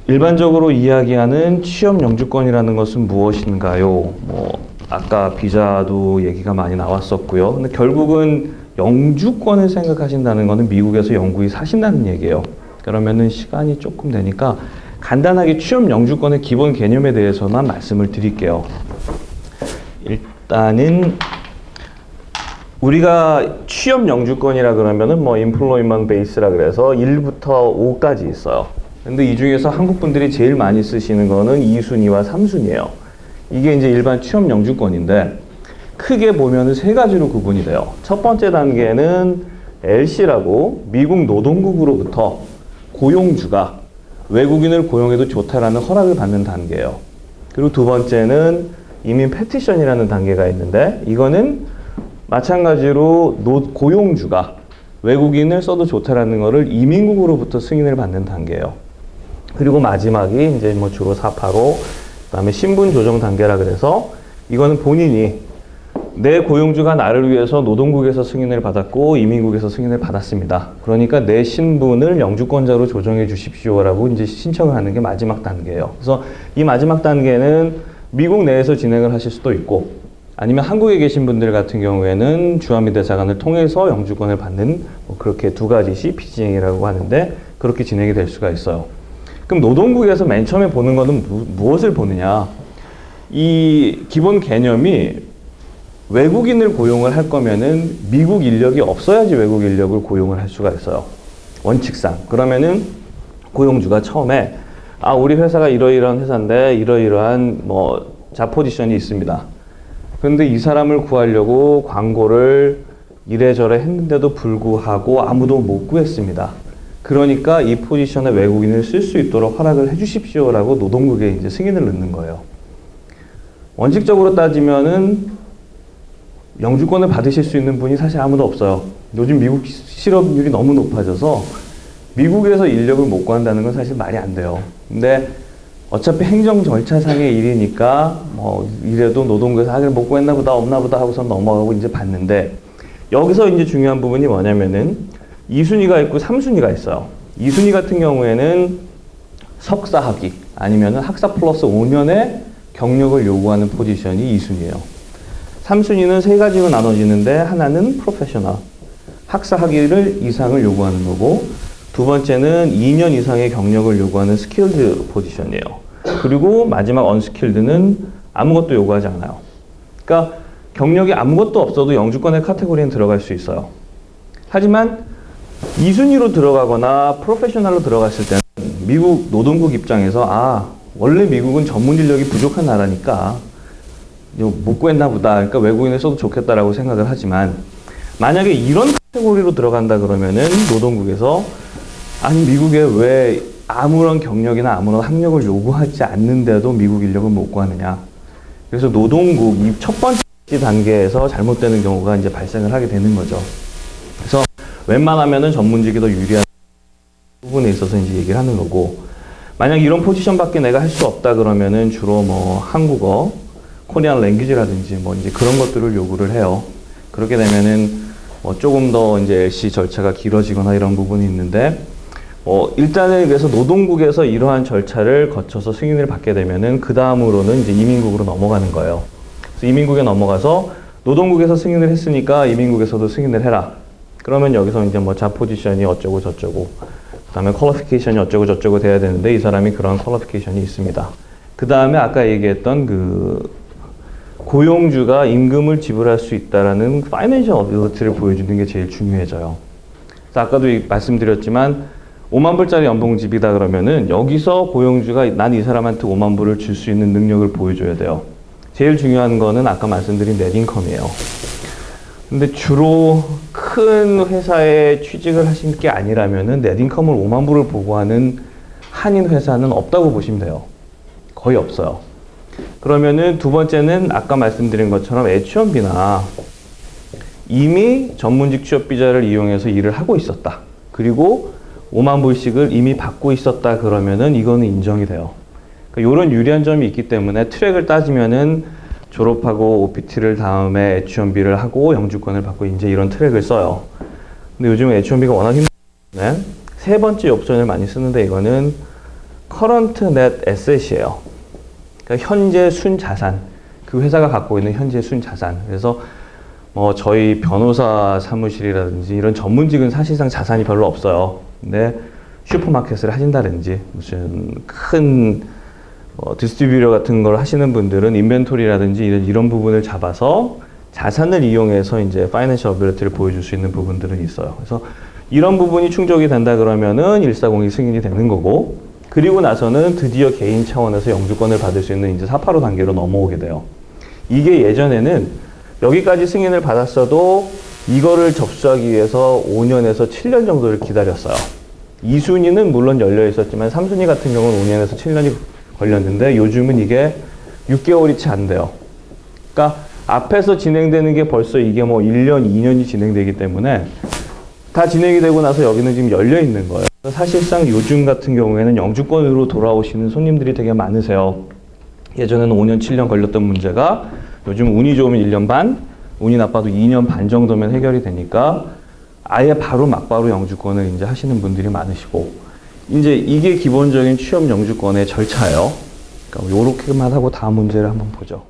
일반적으로 이야기하는 취업 영주권이라는 것은 무엇인가요? 아까 비자도 얘기가 많이 나왔었고요. 근데 결국은 영주권을 생각하신다는 것은 미국에서 영구히 사신다는 얘기예요. 그러면은 시간이 조금 되니까 간단하게 취업 영주권의 기본 개념에 대해서만 말씀을 드릴게요. 일단은 우리가 취업 영주권이라 그러면은 employment base라 그래서 1부터 5까지 있어요. 근데 이 중에서 한국 분들이 제일 많이 쓰시는 거는 2순위와 3순위예요. 이게 이제 일반 취업 영주권인데 크게 보면은 세 가지로 구분이 돼요. 첫 번째 단계는 LC라고 미국 노동국으로부터 고용주가 외국인을 고용해도 좋다라는 허락을 받는 단계예요. 그리고 두 번째는 이민 패티션이라는 단계가 있는데 이거는 마찬가지로 고용주가 외국인을 써도 좋다라는 거를 이민국으로부터 승인을 받는 단계예요. 그리고 마지막이 이제 주로 485, 그다음에 신분 조정 단계라 그래서 이거는 본인이 내 고용주가 나를 위해서 노동국에서 승인을 받았고 이민국에서 승인을 받았습니다. 그러니까 내 신분을 영주권자로 조정해 주십시오라고 이제 신청을 하는 게 마지막 단계예요. 그래서 이 마지막 단계는 미국 내에서 진행을 하실 수도 있고 아니면 한국에 계신 분들 같은 경우에는 주한미 대사관을 통해서 영주권을 받는 그렇게 두 가지 CP진행이라고 하는데 그렇게 진행이 될 수가 있어요. 그럼 노동국에서 맨 처음에 보는 거는 무엇을 보느냐? 이 기본 개념이 외국인을 고용을 할 거면은 미국 인력이 없어야지 외국 인력을 고용을 할 수가 있어요. 원칙상. 그러면은 고용주가 처음에 우리 회사가 이러이러한 회사인데 이러이러한 잡 포지션이 있습니다. 그런데 이 사람을 구하려고 광고를 이래저래 했는데도 불구하고 아무도 못 구했습니다. 그러니까 이 포지션에 외국인을 쓸 수 있도록 허락을 해주십시오라고 노동국에 이제 승인을 넣는 거예요. 원칙적으로 따지면은 영주권을 받으실 수 있는 분이 사실 아무도 없어요. 요즘 미국 실업률이 너무 높아져서 미국에서 인력을 못 구한다는 건 사실 말이 안 돼요. 근데 어차피 행정 절차상의 일이니까 이래도 노동부에서 하길 못 구했나 보다 없나 보다 하고서 넘어가고 이제 봤는데 여기서 이제 중요한 부분이 뭐냐면은 2순위가 있고 3순위가 있어요. 2순위 같은 경우에는 석사 학위 아니면은 학사 플러스 5년의 경력을 요구하는 포지션이 2순위예요. 3순위는 세 가지로 나눠지는데 하나는 프로페셔널, 학사 학위를 이상을 요구하는 거고 두 번째는 2년 이상의 경력을 요구하는 스킬드 포지션이에요. 그리고 마지막 언스킬드는 아무것도 요구하지 않아요. 그러니까 경력이 아무것도 없어도 영주권의 카테고리에 들어갈 수 있어요. 하지만 2순위로 들어가거나 프로페셔널로 들어갔을 때는 미국 노동국 입장에서 원래 미국은 전문 인력이 부족한 나라니까 못 구했나 보다. 그러니까 외국인을 써도 좋겠다라고 생각을 하지만 만약에 이런 카테고리로 들어간다 그러면은 노동국에서 미국에 왜 아무런 경력이나 아무런 학력을 요구하지 않는데도 미국 인력을 못 구하느냐. 그래서 노동국 이 첫 번째 단계에서 잘못되는 경우가 이제 발생을 하게 되는 거죠. 그래서 웬만하면은 전문직이 더 유리한 부분에 있어서 이제 얘기를 하는 거고 만약 이런 포지션밖에 내가 할 수 없다 그러면은 주로 한국어, 코리안 랭귀지라든지 이제 그런 것들을 요구를 해요. 그렇게 되면은 조금 더 이제 LC 절차가 길어지거나 이런 부분이 있는데 일단은 그래서 노동국에서 이러한 절차를 거쳐서 승인을 받게 되면은 그 다음으로는 이제 이민국으로 넘어가는 거예요. 그래서 이민국에 넘어가서 노동국에서 승인을 했으니까 이민국에서도 승인을 해라. 그러면 여기서 이제 잡 포지션이 어쩌고 저쩌고 그 다음에 퀄리피케이션이 어쩌고 저쩌고 돼야 되는데 이 사람이 그런 퀄리피케이션이 있습니다. 그 다음에 아까 얘기했던 고용주가 임금을 지불할 수 있다라는 파이낸셜 어빌리티를 보여주는 게 제일 중요해져요. 그래서 아까도 말씀드렸지만 5만 불짜리 연봉집이다 그러면은 여기서 고용주가 난 이 사람한테 5만 불을 줄 수 있는 능력을 보여줘야 돼요. 제일 중요한 거는 아까 말씀드린 넷인컴이에요. 근데 주로 큰 회사에 취직을 하신 게 아니라면은 넷인컴을 5만 불을 보고하는 한인 회사는 없다고 보시면 돼요. 거의 없어요. 그러면은 두 번째는 아까 말씀드린 것처럼 H1B나 이미 전문직 취업 비자를 이용해서 일을 하고 있었다. 그리고 5만 불씩을 이미 받고 있었다 그러면은 이거는 인정이 돼요. 그러니까 이런 유리한 점이 있기 때문에 트랙을 따지면은 졸업하고 OPT를 다음에 H1B를 하고 영주권을 받고 이제 이런 트랙을 써요. 근데 요즘은 H1B가 워낙 힘들어서 세 번째 옵션을 많이 쓰는데 이거는 Current Net Asset이에요. 그러니까 현재 순자산. 그 회사가 갖고 있는 현재 순자산. 그래서 뭐 저희 변호사 사무실이라든지 이런 전문직은 사실상 자산이 별로 없어요. 근데 슈퍼마켓을 하신다든지 무슨 큰 디스트리뷰터 같은 걸 하시는 분들은 인벤토리라든지 이런 부분을 잡아서 자산을 이용해서 이제 파이낸셜 어빌리티를 보여줄 수 있는 부분들은 있어요. 그래서 이런 부분이 충족이 된다 그러면은 140이 승인이 되는 거고, 그리고 나서는 드디어 개인 차원에서 영주권을 받을 수 있는 이제 485 단계로 넘어오게 돼요. 이게 예전에는 여기까지 승인을 받았어도 이거를 접수하기 위해서 5년에서 7년 정도를 기다렸어요. 2순위는 물론 열려 있었지만 3순위 같은 경우는 5년에서 7년이 걸렸는데 요즘은 이게 6개월이 채 안 돼요. 그러니까 앞에서 진행되는 게 벌써 이게 뭐 1년, 2년이 진행되기 때문에 다 진행이 되고 나서 여기는 지금 열려 있는 거예요. 사실상 요즘 같은 경우에는 영주권으로 돌아오시는 손님들이 되게 많으세요. 예전에는 5년, 7년 걸렸던 문제가 요즘 운이 좋으면 1년 반, 운이 나빠도 2년 반 정도면 해결이 되니까 아예 바로 막바로 영주권을 이제 하시는 분들이 많으시고, 이제 이게 기본적인 취업 영주권의 절차예요. 그러니까 요렇게만 하고 다음 문제를 한번 보죠.